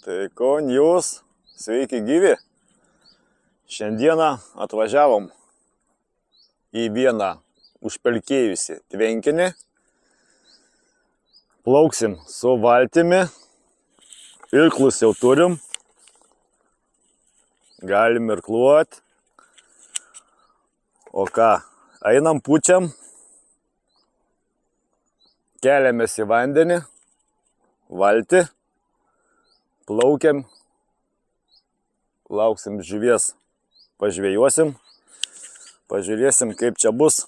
Tai kon jūs, sveiki gyvi. Šiandieną atvažiavom į vieną užpelkėjusį tvenkinį. Plauksim su valtimi. Irklus jau turim. Galim irkluot. O ką, einam pučiam. Keliamės į vandenį. Valtį. Plaukiam. Lauksim žuvies. Pažvėjuosim. Pažiūrėsim, kaip čia bus.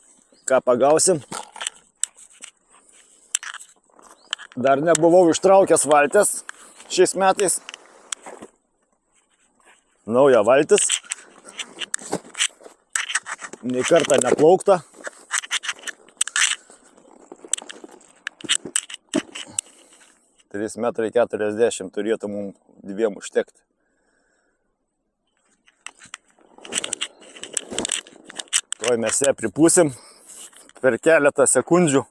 Ką pagausim. Dar nebuvau ištraukęs valties šiais metais. Nauja valtis. Nei kartą neplaukta. Metrai 40 turėtų mums dviem užtekti. Tuoj mes ją pripūsim per keletą sekundžių.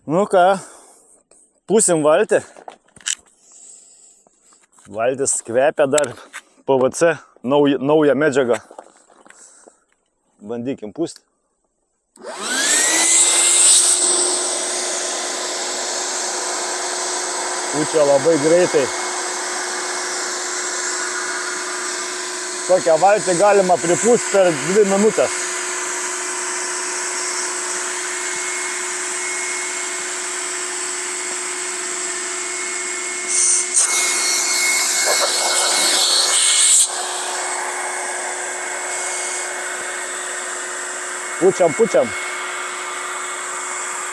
Nu ką, pūsim valtį. Valtis kvepia dar PVC, nauja medžiaga. Bandykim pūsti. Pučia labai greitai. Tokią valtį galima pripūsti per 2 minutės. Pučiam.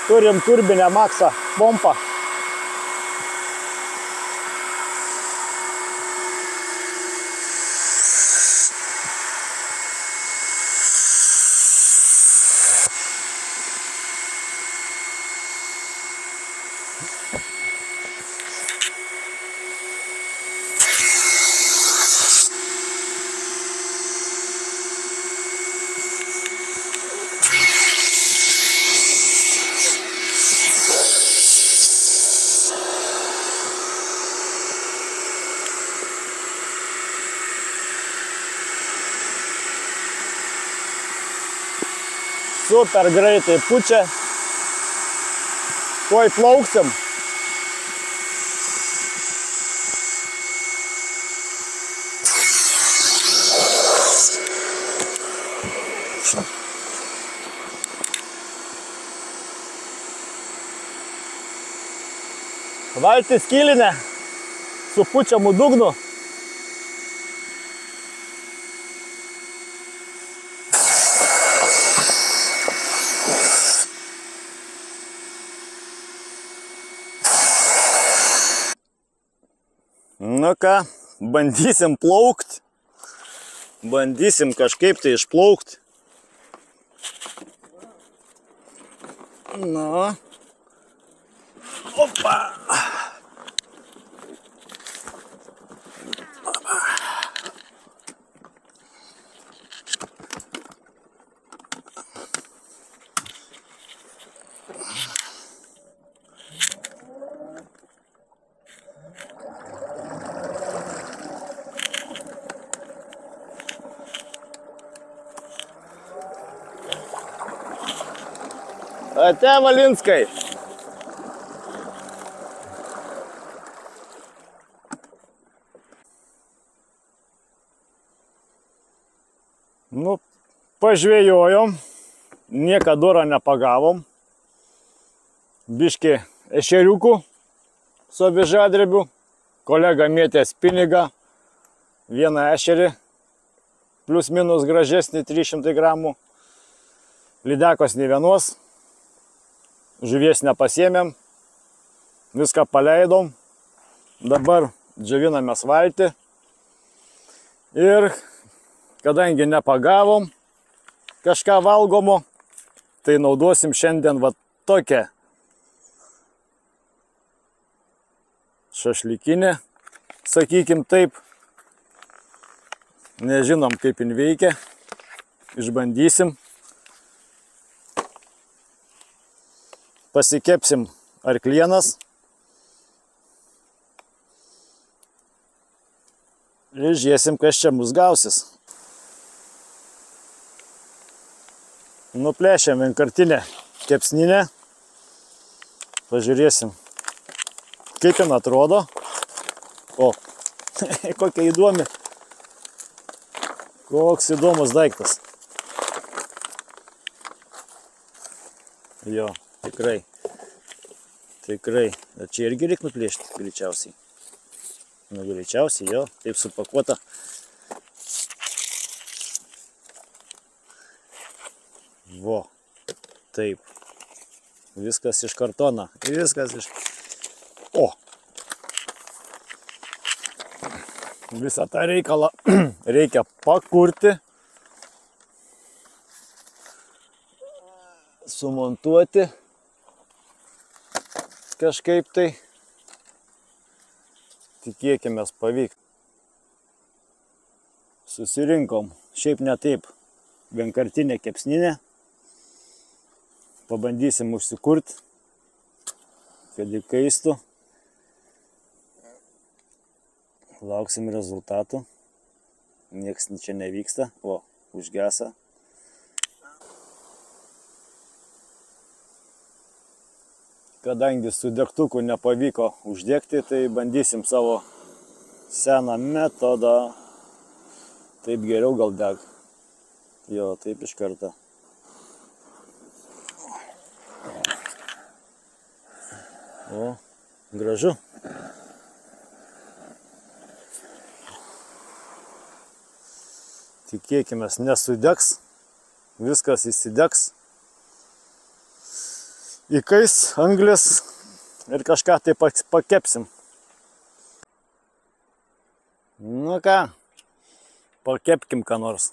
Turim turbinę Maxą pompą. Super greitai pučia. Tuoj plauksim. Valtis kilinė su pučiamu dugnu. Nu ką, bandysim plaukt. Bandysim kažkaip tai išplaukt. Nu. Opa. Ate Valinskai. Nu, pažvėjojom, niekadora nepagavom. Biški ešeriukų su avižadrebiu. Kolega mėtė spinigą, vieną ešerį, plus minus gražesnį 300 gramų. Lydekos nei vienos. Žuvies nepasiėmėm, viską paleidom, dabar džiovinamės valtį ir kadangi nepagavom kažką valgomo, tai naudosim šiandien va tokią šašlykinę, sakykim taip, nežinom kaip jin veikia, išbandysim. pasikepsim arklienas ir žiūrėsim, kas čia mus gausis. Nuplėšiam vienkartinę kepsninę. Pažiūrėsim, kaip jin atrodo. O, kokia įdomi. Koks įdomus daiktas. Jo, tikrai. Tikrai. Ir čia irgi reikia nuplėšti, greičiausiai. Nu, greičiausiai, jo, taip supakuota. Vo, taip. Viskas iš kartono. Viskas iš... O! Visą tą reikalą reikia pakurti, sumontuoti kažkaip tai. Tikėkimės pavyks. Susirinkom, šiaip ne taip, vienkartinė kepsninė. Pabandysim užsikurti, kad įkaistų. Lauksim rezultatų. Nieks čia nevyksta. O, užgesa. Kadangi su degtuku nepavyko uždegti, tai bandysim savo seną metodą. Taip geriau gal deg. Jo, taip iš karto. O, gražu. Tikėkimės, nesudegs. Viskas įsidegs. Įkais anglis ir kažką tai pakepsim. Nu ką, pakepkim ką nors.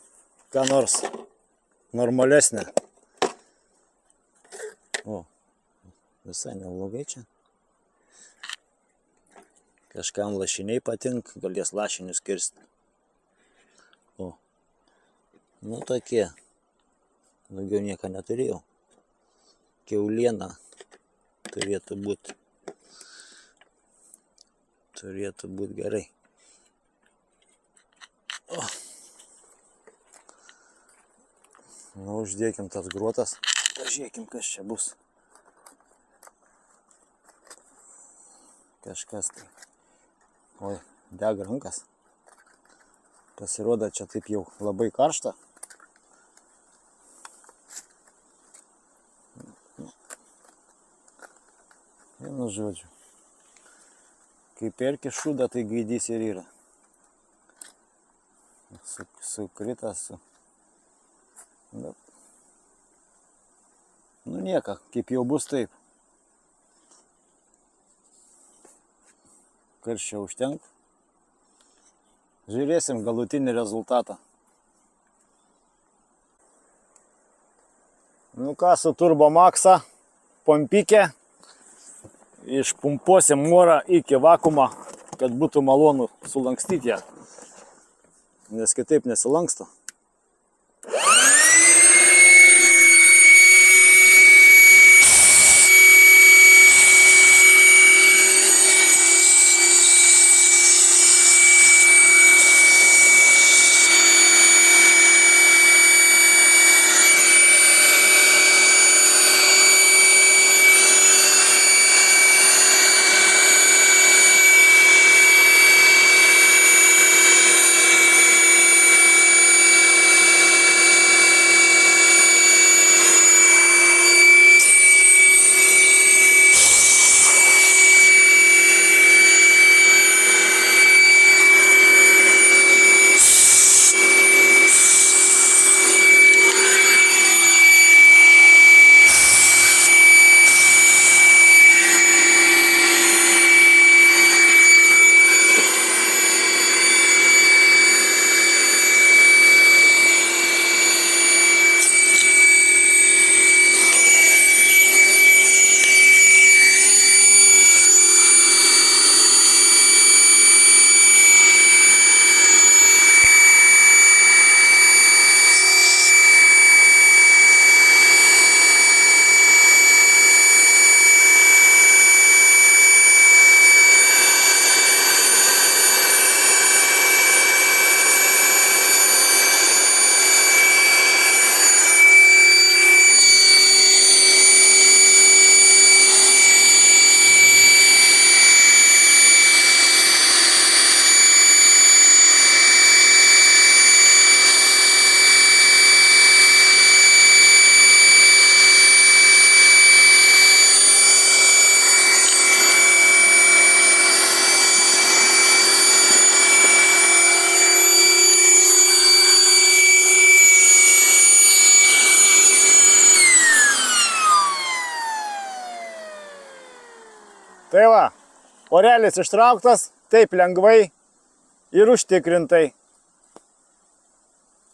Ką nors normalesnė. O, visai neblogai čia. Kažkam lašiniai patink, galės lašinius kirsti. O, nu tokie. Daugiau nieko neturėjau. Kiauliena turėtų būti. Turėtų būti gerai. O. Nu, uždėkim tas gruotas. Pažiūrėkim, kas čia bus. Kažkas tai. Oi, dega rankas. Pasirodo, čia taip jau labai karšta. Vienu žodžiu. Kai perki šūdą, tai gaidys ir yra. Sukritas su... Nu nieka, kaip jau bus taip. Karščio užtenka. Žiūrėsim galutinį rezultatą. Nu ką, su Turbo Maxą pompikė. Išpumpuosim orą iki vakuumą, kad būtų malonu sulankstyti ją. Nes kitaip nesilanksto. Tai va, orelis ištrauktas, taip lengvai ir užtikrintai.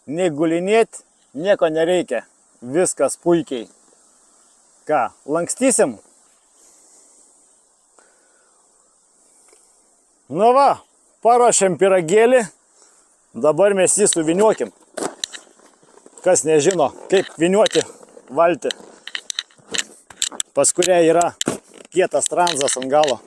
Nei gulinėti, nieko nereikia. Viskas puikiai. Ką, lankstysim? Nu va, paruošėm pyragėlį. Dabar mes jį suviniuokim. Kas nežino, kaip viniuoti valtį, pas kurią yra kietas tranzas ant galo.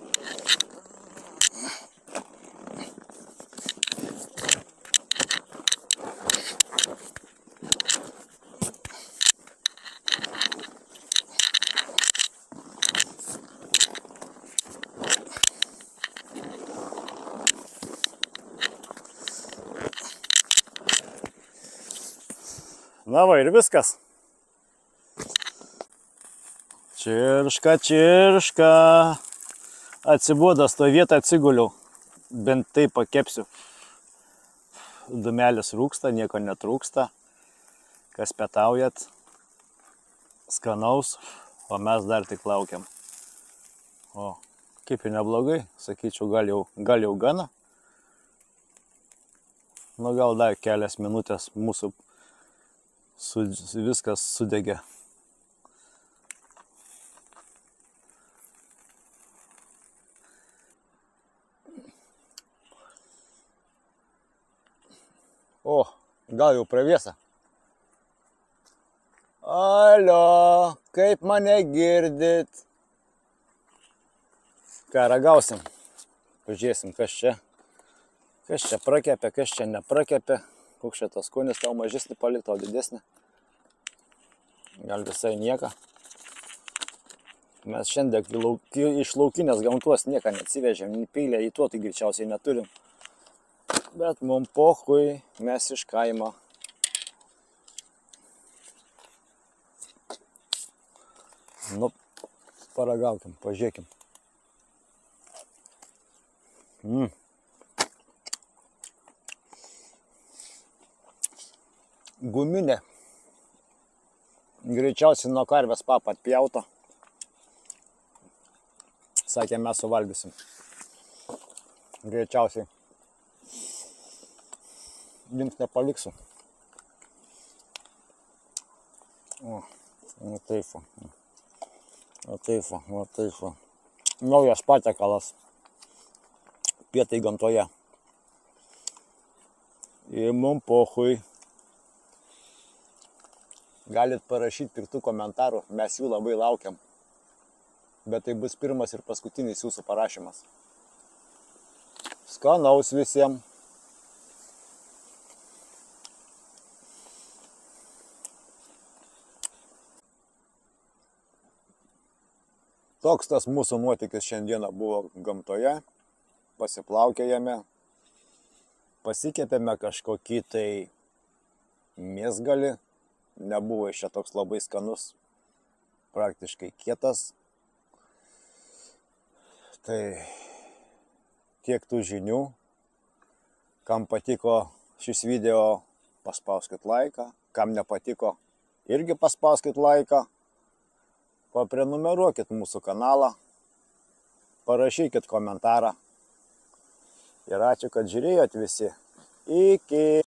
Na va ir viskas. Čirška, čirška. Atsibūdas, to vietą atsiguliau. Bent tai pakepsiu. Dumelis rūksta, nieko netrūksta. Kas pietaujat, skanaus, o mes dar tik laukiam. O, kaip ir neblogai, sakyčiau, gal jau gana. Nu gal dar kelias minutės mūsų viskas sudegė. O, gal jau pravėsa. Alio, kaip mane girdit? Ką ragausim? Pažiūrėsim, kas čia. Kas čia prakepė, kas čia neprakepė. Koks čia tas skonis, tau mažesnį palikt, tau didesnį. Gal visai nieko. Mes šiandien iš laukinės gamtos nieką neatsivežėm, nei peilę į tuo tai greičiausiai neturim. Bet mum pohui, mes iš kaimo. Nu, paragaukim, pažiūrėkim. Guminė. Greičiausiai nuo karvės papa atpjauto. Sakė, mes suvalgysim. Greičiausiai. Jums nepaliksiu. O, taip va. O taip va, o taip va. Naujas patiekalas. Pietai gamtoje. Ir mum pohui. Galit parašyti piktų komentarų, mes jų labai laukiam. Bet tai bus pirmas ir paskutinis jūsų parašymas. Skanaus visiems. Toks tas mūsų nuotykis šiandieną buvo gamtoje. Pasiplaukėjame. Pasikepėme kažkokį tai mėsgalį. Nebuvo iš čia toks labai skanus, praktiškai kietas. Tai tiek tų žinių. Kam patiko šis video, paspauskit laiką. Kam nepatiko, irgi paspauskit laiką. Paprenumeruokit mūsų kanalą. Parašykit komentarą. Ir ačiū, kad žiūrėjot visi. Iki.